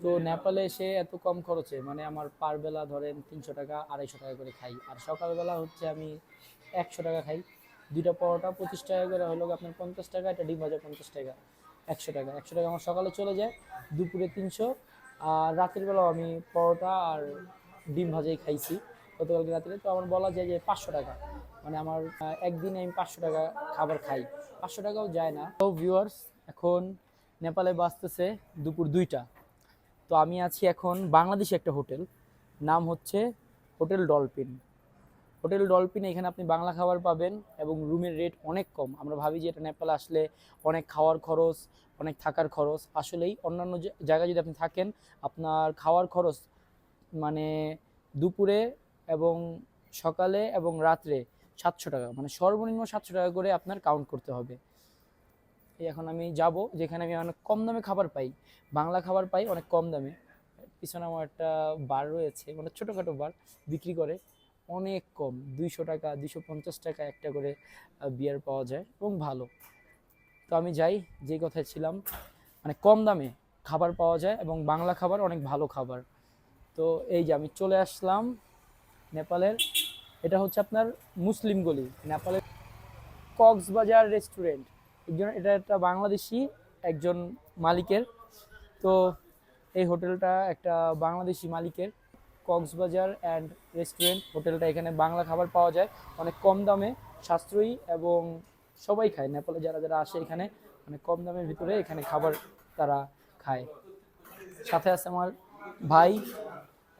তো নেপালে এসে এত কম খরচে মানে আমার পার বেলা ধরেন 300 টাকা 250 টাকা করে খাই, আর সকালবেলা হচ্ছে আমি 100 টাকা খাই। দুইটা পরোটা 25 টাকা করে হলো আপনার 50 টাকা, একটা ডিম ভাজা 50 টাকা, 100 টাকা। 100 টাকা আমার সকালে চলে যায়, দুপুরে 300। আর রাতের বেলাও আমি পরোটা আর ডিম ভাজাই খাইছি গতকালকে রাত্রে। তো আমার বলা যায় যে 500 টাকা, মানে আমার একদিনে আমি 500 টাকা খাবার খাই। 500 টাকাও যায় না। তো ভিউয়ার্স, এখন নেপালে বাজতেছে দুপুর 2টা। তো আমি আছি এখন বাংলাদেশি একটা হোটেল, নাম হচ্ছে হোটেল ডলফিন। হোটেল ডলফিন, এখানে আপনি বাংলা খাবার পাবেন এবং রুমের রেট অনেক কম। আমরা ভাবি যে এটা নেপালে আসলে অনেক খাওয়ার খরচ, অনেক থাকার খরচ। আসলেই অন্যান্য জায়গায় যদি আপনি থাকেন, আপনার খাওয়ার খরচ মানে দুপুরে এবং সকালে এবং রাত্রে 700 টাকা, মানে সর্বনিম্ন 700 টাকা করে আপনার কাউন্ট করতে হবে। এখন আমি যাব যেখানে আমি অনেক কম দামে খাবার পাই, বাংলা খাবার পাই অনেক কম দামে। পিছনে আমার একটা বার রয়েছে, মানে ছোটোখাটো বার, বিক্রি করে অনেক কম, 200 টাকা 250 টাকা একটা করে বিয়ার পাওয়া যায় এবং ভালো। তো আমি যাই, যেই কথায় ছিলাম, মানে কম দামে খাবার পাওয়া যায় এবং বাংলা খাবার অনেক ভালো খাবার। তো এই যে আমি চলে আসলাম নেপালের, এটা হচ্ছে আপনার মুসলিম গলি, নেপালের কক্সবাজার রেস্টুরেন্ট। একজন, এটা একটা বাংলাদেশি একজন মালিকের। তো এই হোটেলটা একটা বাংলাদেশি মালিকের, কক্সবাজার অ্যান্ড রেস্টুরেন্ট হোটেলটা। এখানে বাংলা খাবার পাওয়া যায় অনেক কম দামে, সাশ্রয়ী, এবং সবাই খায়। নেপালে যারা যারা আসে এখানে মানে কম দামের ভিতরে এখানে খাবার তারা খায়। সাথে আছে আমার ভাই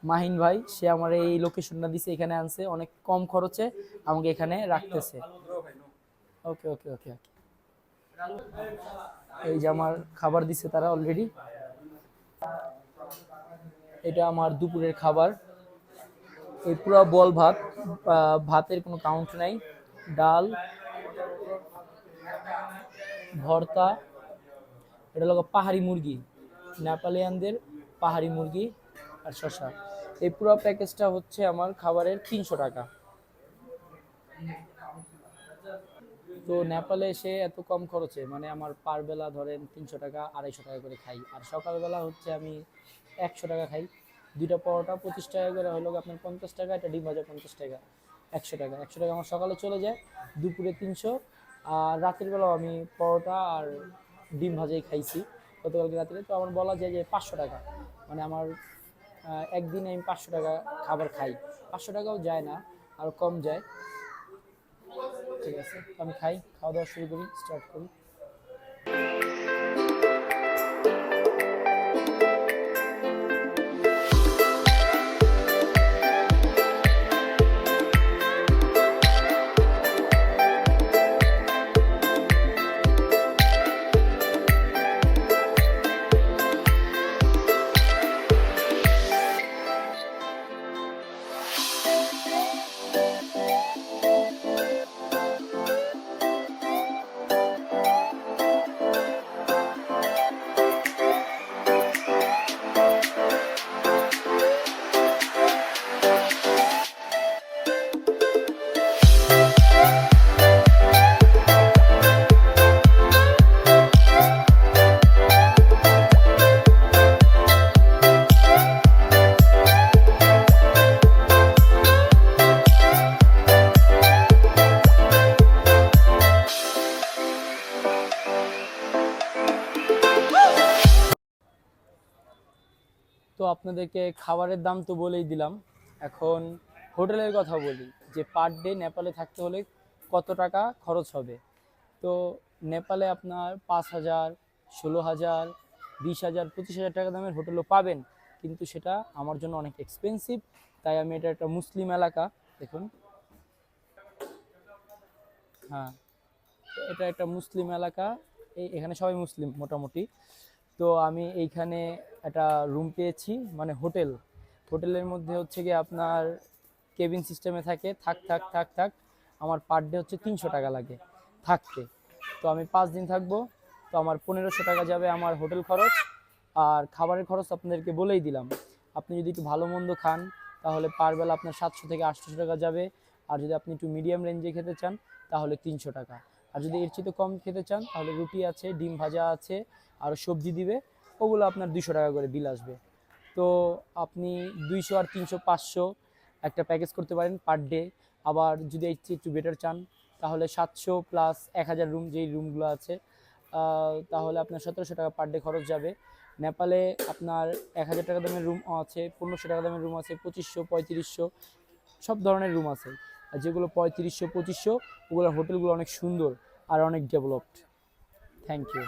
মাহিন ভাই, সে আমার এই লোকেশনটা দিছে, এখানে আনছে অনেক কম খরচে আমাকে এখানে রাখতেছে। ওকে ওকে ওকে ওকে। এই যে আমার খাবার দিছে তারা অলরেডি, এটা আমার দুপুরের খাবার। এই পুরো বল ভাত, ভাতের কোনো কাউন্ট নাই, ডাল, ভর্তা, এটা হলো পাহাড়ি মুরগি, নেপালিয়ানদের পাহাড়ি মুরগি, আর শশা। এই পুরো প্যাকেজটা হচ্ছে আমার খাবারের 300 টাকা। তো নেপালে এসে এত কম খরচে মানে আমার পার বেলা ধরেন 300 টাকা 250 টাকা করে খাই, আর সকালবেলা হচ্ছে আমি 100 টাকা খাই। দুইটা পরোটা 25 টাকা করে হলো আপনার 50 টাকা, একটা ডিম ভাজা 50 টাকা, 100 টাকা। 100 টাকা আমার সকালে চলে যায়, দুপুরে 300। আর রাতের বেলাও আমি পরোটা আর ডিম ভাজাই খাইছি গতকালকে রাত্রে। তো আমার বলা যায় যে 500 টাকা, মানে আমার একদিনে আমি 500 টাকা খাবার খাই। 500 টাকাও যায় না, আর কম যায়। ঠিক আছে, আমি খাই, খাওয়া দাওয়া শুরু করি, স্টার্ট করি। তো আপনাদেরকে খাবারের দাম তো বলেই দিলাম, এখন হোটেলের কথা বলি যে পার ডে নেপালে থাকতে হলে কত টাকা খরচ হবে। তো নেপালে আপনার 5,000, 16,000, 20,000, 25,000 টাকা দামের হোটেলও পাবেন, কিন্তু সেটা আমার জন্য অনেক এক্সপেন্সিভ। তাই আমি, এটা একটা মুসলিম এলাকা, দেখুন, হ্যাঁ, এটা একটা মুসলিম এলাকা, এখানে সবাই মুসলিম মোটামুটি। তো আমি এইখানে একটা রুম পেয়েছি, মানে হোটেল। হোটেলের মধ্যে হচ্ছে গিয়ে আপনার কেবিন সিস্টেমে থাকে, থাক থাক থাক থাক আমার পার ডে হচ্ছে 300 টাকা লাগে থাকতে। তো আমি 5 দিন থাকবো, তো আমার 1500 টাকা যাবে আমার হোটেল খরচ। আর খাবারের খরচ আপনাদেরকে বলেই দিলাম, আপনি যদি একটু ভালো মন্দ খান তাহলে পার বেলা আপনার 700 থেকে 800 টাকা যাবে। আর যদি আপনি একটু মিডিয়াম রেঞ্জে খেতে চান তাহলে 300 টাকা। আর যদি এর চেয়ে কম খেতে চান তাহলে রুটি আছে, ডিম ভাজা আছে, আর সবজি দিবে, ওগুলো আপনার 200 টাকা করে বিল আসবে। তো আপনি 200 আর 300 500 একটা প্যাকেজ করতে পারেন পার ডে। আবার যদি এর চেয়ে একটু বেটার চান তাহলে 700 প্লাস 1000 রুম, যেই রুমগুলো আছে তাহলে আপনার 1700 টাকা পার ডে খরচ যাবে। নেপালে আপনার 1000 টাকা দামের রুম আছে, 1500 টাকা দামের রুম আছে, 2500 3500 সব ধরনের রুম আছে। আর যেগুলো 3500 2500 ওগুলো হোটেলগুলো অনেক সুন্দর আর অনেক ডেভেলপড। Thank you.